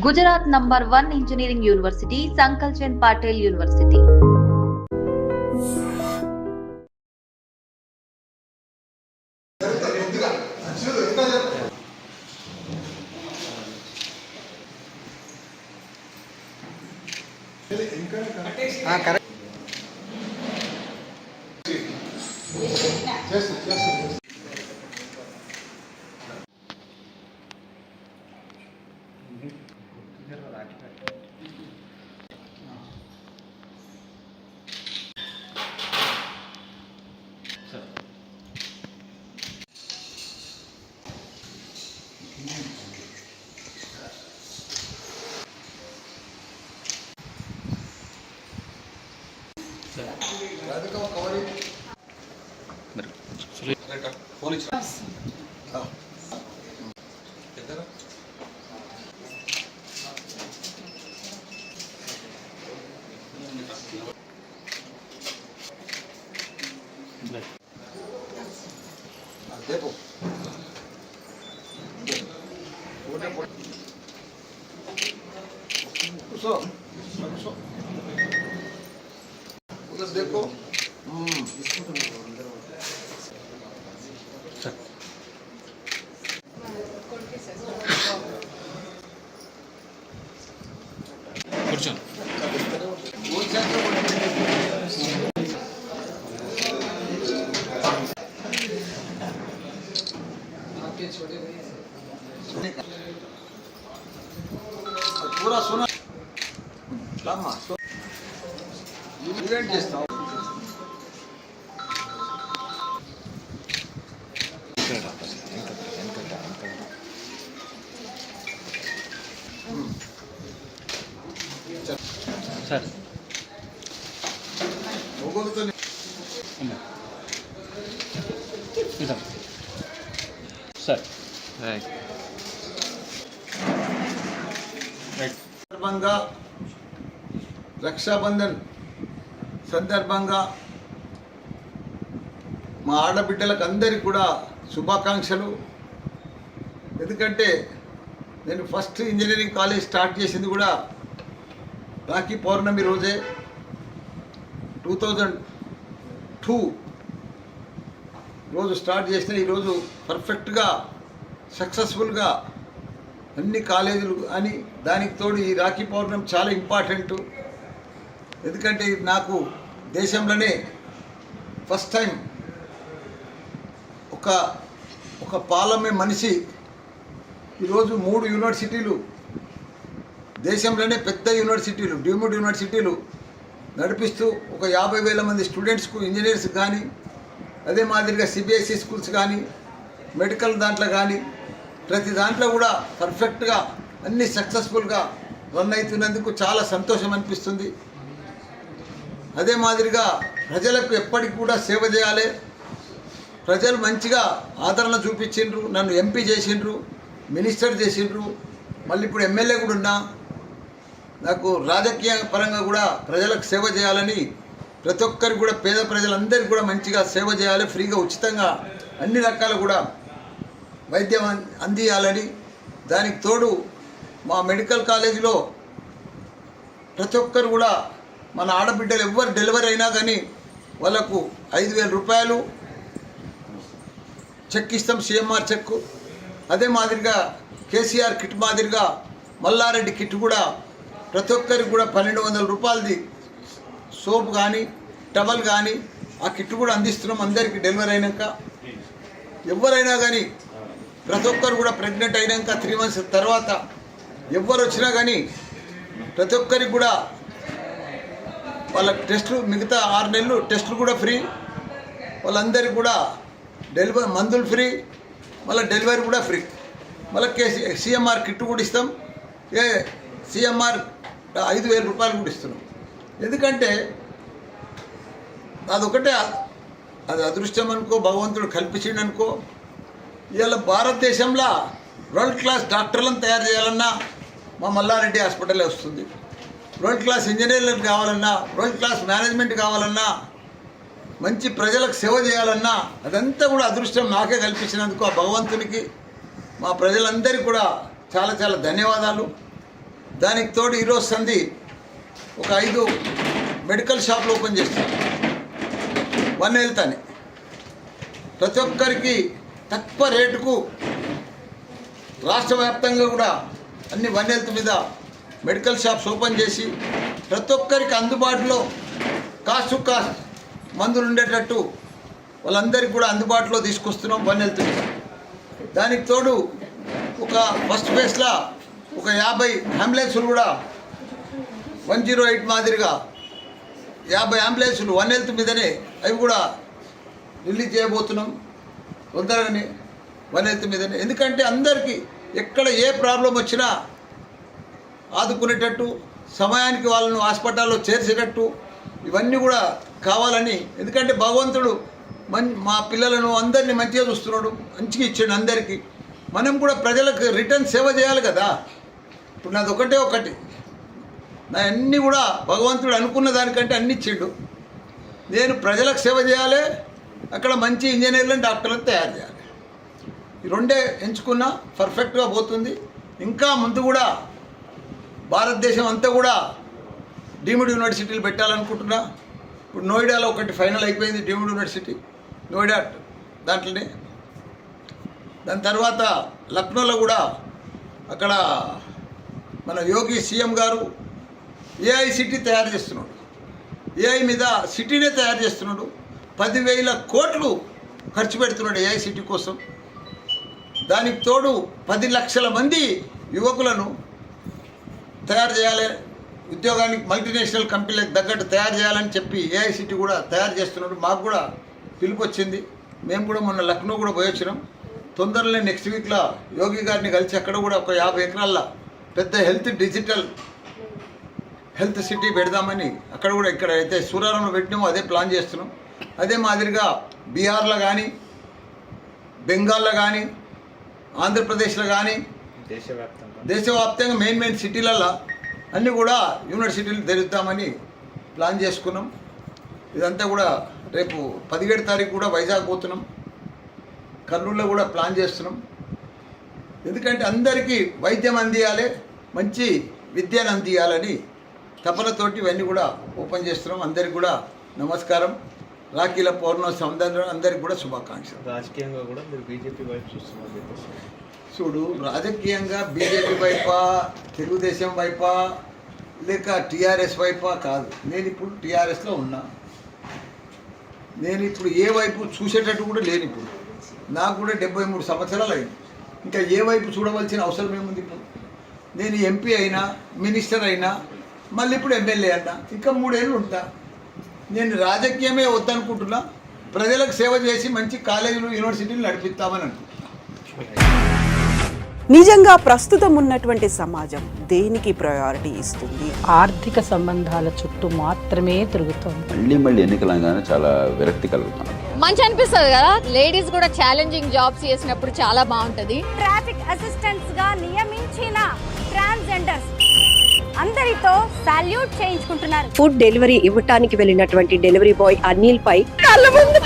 Gujarat number 1 engineering university Sankalchand Patil university. Phone ఇచ్చిన देखो उधर देखो पूरा सुना इवेंट చేస్తాం సార్ ఒక్కొక్కరితో సార్ సందర్భంగా రక్షాబంధన్ సందర్భంగా మా ఆడబిడ్డలకు అందరికీ కూడా శుభాకాంక్షలు. ఎందుకంటే నేను ఫస్ట్ ఇంజనీరింగ్ కాలేజ్ స్టార్ట్ చేసింది కూడా రాఖీ పౌర్ణమి రోజే 2002 రోజు స్టార్ట్ చేసిన ఈరోజు పర్ఫెక్ట్గా సక్సెస్ఫుల్గా అన్ని కాలేజీలు అని దానికి తోడు ఈ రాఖీ పౌర్ణమి చాలా ఇంపార్టెంట్. ఎందుకంటే నాకు దేశంలోనే ఫస్ట్ టైం ఒక పార్లమెంట్ మనిషి ఈరోజు 3 యూనివర్సిటీలు దేశంలోనే పెద్ద యూనివర్సిటీలు డీమ్డ్ యూనివర్సిటీలు నడిపిస్తూ ఒక 50,000 మంది స్టూడెంట్స్కు ఇంజనీర్స్ కానీ అదే మాదిరిగా సిబిఎస్ఈ స్కూల్స్ కానీ మెడికల్ దాంట్లో కానీ ప్రతి దాంట్లో కూడా పర్ఫెక్ట్గా అన్ని సక్సెస్ఫుల్గా రన్ అవుతున్నందుకు చాలా సంతోషం అనిపిస్తుంది. అదే మాదిరిగా ప్రజలకు ఎప్పటికి కూడా సేవ చేయాలి. ప్రజలు మంచిగా ఆదరణ చూపించిండ్రు, నన్ను ఎంపీ చేసిండ్రు, మినిస్టర్ చేసిండ్రు, మళ్ళీ ఇప్పుడు ఎమ్మెల్యే కూడా ఉన్నా. నాకు రాజకీయ పరంగా కూడా ప్రజలకు సేవ చేయాలని ప్రతి ఒక్కరికి కూడా పేద ప్రజలందరికీ కూడా మంచిగా సేవ చేయాలి, ఫ్రీగా ఉచితంగా అన్ని రకాల కూడా వైద్యం అందియాలని. దానికి తోడు మా మెడికల్ కాలేజీలో ప్రతి ఒక్కరు కూడా మన ఆడబిడ్డలు ఎవ్వరు డెలివరీ అయినా కానీ వాళ్ళకు 5,000 రూపాయలు చెక్ ఇస్తాం, సిఎంఆర్ చెక్. అదే మాదిరిగా కేసీఆర్ కిట్ మాదిరిగా మల్లారెడ్డి కిట్ కూడా ప్రతి ఒక్కరికి కూడా 1,200 రూపాయలది సోప్ కానీ టవల్ కానీ ఆ కిట్ కూడా అందిస్తున్నాం అందరికీ. డెలివరీ అయినాక ఎవరైనా కానీ ప్రతి ఒక్కరు కూడా ప్రెగ్నెంట్ అయినాక 3 months తర్వాత ఎవరు వచ్చినా కానీ ప్రతి ఒక్కరికి కూడా వాళ్ళ టెస్టులు మిగతా 6 నెలలు టెస్టులు కూడా ఫ్రీ. వాళ్ళందరికీ కూడా డెలివరీ మందులు ఫ్రీ, మళ్ళీ డెలివరీ కూడా ఫ్రీ. మళ్ళీ సిఎంఆర్ కిట్ కూడా ఇస్తాం. సిఎంఆర్ 5,000 రూపాయలు కూడా ఇస్తున్నాం. ఎందుకంటే అదొకటే, అది అదృష్టం అనుకో, భగవంతుడు కల్పించిండు అనుకో. ఇవాళ భారతదేశంలో వరల్డ్ క్లాస్ డాక్టర్లను తయారు చేయాలన్నా మా మల్లారెడ్డి హాస్పిటలే వస్తుంది. వరల్డ్ క్లాస్ ఇంజనీర్లకు కావాలన్నా, వరల్డ్ క్లాస్ మేనేజ్మెంట్ కావాలన్నా, మంచి ప్రజలకు సేవ చేయాలన్నా అదంతా కూడా అదృష్టం నాకే కల్పించినందుకు ఆ భగవంతునికి మా ప్రజలందరికీ కూడా చాలా చాలా ధన్యవాదాలు. దానికి తోడు ఈరోజు సంధి ఒక 5 మెడికల్ షాపులు ఓపెన్ చేస్తాం. వన్ హెల్త్ అని ప్రతి ఒక్కరికి తక్కువ రేటుకు రాష్ట్ర వ్యాప్తంగా కూడా అన్ని వన్ హెల్త్ మీద మెడికల్ షాప్స్ ఓపెన్ చేసి ప్రతి ఒక్కరికి అందుబాటులో కాస్ట్ మందులు ఉండేటట్టు వాళ్ళందరికీ కూడా అందుబాటులో తీసుకొస్తున్నాం వన్ హెల్త్ మీద. దానికి తోడు ఒక ఫస్ట్ ఫేజ్లో ఒక 50 అంబులెన్సులు కూడా 108 మాదిరిగా 50 అంబులెన్సులు వన్ హెల్త్ మీదనే అవి కూడా రిలీజ్ చేయబోతున్నాం తొందరగానే వన్ హెల్త్ మీదనే. ఎందుకంటే అందరికీ ఎక్కడ ఏ ప్రాబ్లం వచ్చినా ఆదుకునేటట్టు సమయానికి వాళ్ళను హాస్పిటల్లో చేర్చేటట్టు ఇవన్నీ కూడా కావాలని. ఎందుకంటే భగవంతుడు మా పిల్లలను అందరినీ మంచిగా చూస్తున్నాడు, మంచిగా ఇచ్చాడు అందరికీ. మనం కూడా ప్రజలకు రిటర్న్ సేవ చేయాలి కదా. ఇప్పుడు నాది ఒకటి నా అన్నీ కూడా భగవంతుడు అనుకున్న దానికంటే అన్ని ఇచ్చిండు. నేను ప్రజలకు సేవ చేయాలి, అక్కడ మంచి ఇంజనీర్లను డాక్టర్లను తయారు చేయాలి. ఈ రెండే ఎంచుకున్నా పర్ఫెక్ట్గా పోతుంది. ఇంకా ముందు కూడా భారతదేశం అంతా కూడా డీమ్డ్ యూనివర్సిటీలు పెట్టాలనుకుంటున్నా. ఇప్పుడు నోయిడాలో ఒకటి ఫైనల్ అయిపోయింది, డీమ్డ్ యూనివర్సిటీ నోయిడా దాంట్లోనే. దాని తర్వాత లక్నోలో కూడా అక్కడ మన యోగి సీఎం గారు ఏఐ సిటీ తయారు చేస్తున్నాడు. ఏఐ మీద సిటీనే తయారు చేస్తున్నాడు. 10,000 కోట్లు ఖర్చు పెడుతున్నాడు ఏఐ సిటీ కోసం. దానికి తోడు 10 లక్షల మంది యువకులను తయారు చేయాలి, ఉద్యోగానికి మల్టీనేషనల్ కంపెనీలకు తగ్గట్టు తయారు చేయాలని చెప్పి ఏఐ సిటీ కూడా తయారు చేస్తున్నాడు. మాకు కూడా పిలుపు వచ్చింది. మేము కూడా మొన్న లక్నో కూడా పోయి వచ్చినాం. తొందరలో నెక్స్ట్ వీక్లో యోగి గారిని కలిసి అక్కడ కూడా ఒక 50 ఎకరాల్లో పెద్ద డిజిటల్ హెల్త్ సిటీ పెడదామని అక్కడ కూడా ఇక్కడ అయితే సూరారంలో పెట్టినామో అదే ప్లాన్ చేస్తున్నాం. అదే మాదిరిగా బీహార్లో కానీ, బెంగాల్లో కానీ, ఆంధ్రప్రదేశ్లో కానీ దేశవ్యాప్తంగా మెయిన్ సిటీలలో అన్నీ కూడా యూనివర్సిటీలు తెరుద్దామని ప్లాన్ చేసుకున్నాం. ఇదంతా కూడా రేపు 17 తారీఖు కూడా వైజాగ్ పోతున్నాం. కర్నూలులో కూడా ప్లాన్ చేస్తున్నాం. ఎందుకంటే అందరికీ వైద్యం అందియాలి, మంచి విద్యను అందియాలని తపనతోటి ఇవన్నీ కూడా ఓపెన్ చేస్తున్నాం. అందరికి కూడా నమస్కారం. రాఖీల పౌర్ణమి అందరికి కూడా శుభాకాంక్షలు. రాజకీయంగా కూడా మీరు బీజేపీ వైపు చూస్తున్నారు. చూడు, రాజకీయంగా బీజేపీ వైపా, తెలుగుదేశం వైపా, లేక టీఆర్ఎస్ వైపా కాదు. నేను ఇప్పుడు టీఆర్ఎస్లో ఉన్నా. నేను ఇప్పుడు ఏ వైపు చూసేటట్టు కూడా లేని. ఇప్పుడు నాకు కూడా 73 సంవత్సరాలు అయింది. ఇంకా ఏ వైపు చూడవలసిన అవసరం ఏముంది? ఇప్పుడు నేను ఎంపీ అయినా, మినిస్టర్ అయినా, మళ్ళీ ఇప్పుడు ఎమ్మెల్యే అన్నా, ఇంకా 3 ఏళ్ళు ఉంటా. నేను రాజకీయమే వద్దనుకుంటున్నా. ప్రజలకు సేవ చేసి మంచి కాలేజీలు, యూనివర్సిటీలు నడిపిస్తామని అనుకుంటున్నా. నిజంగా ప్రస్తుతం ఉన్నటువంటి సమాజం దేనికి ప్రయారిటీ ఇస్తుంది? ఆర్థిక సంబంధాల చుట్టూ మాత్రమే తిరుగుతోంది. మళ్ళీ ఎన్నికలంగానే చాలా విరక్తి కలుగుతున్నాం. మంచి అనిపిస్తుంది కదా, లేడీస్ కూడా ఛాలెంజింగ్ జాబ్స్ చేసినప్పుడు చాలా బాగుంటది. ట్రాఫిక్ అసిస్టెంట్స్ గా నియమించిన ట్రాన్స్జెండర్స్ అందరితో సాల్యూట్ చేయించుకుంటున్నారు. ఫుడ్ డెలివరీ ఇవ్వటానికి వెళ్ళినటువంటి డెలివరీ బాయ్ అనిల్ పై కళ్ళ ముందు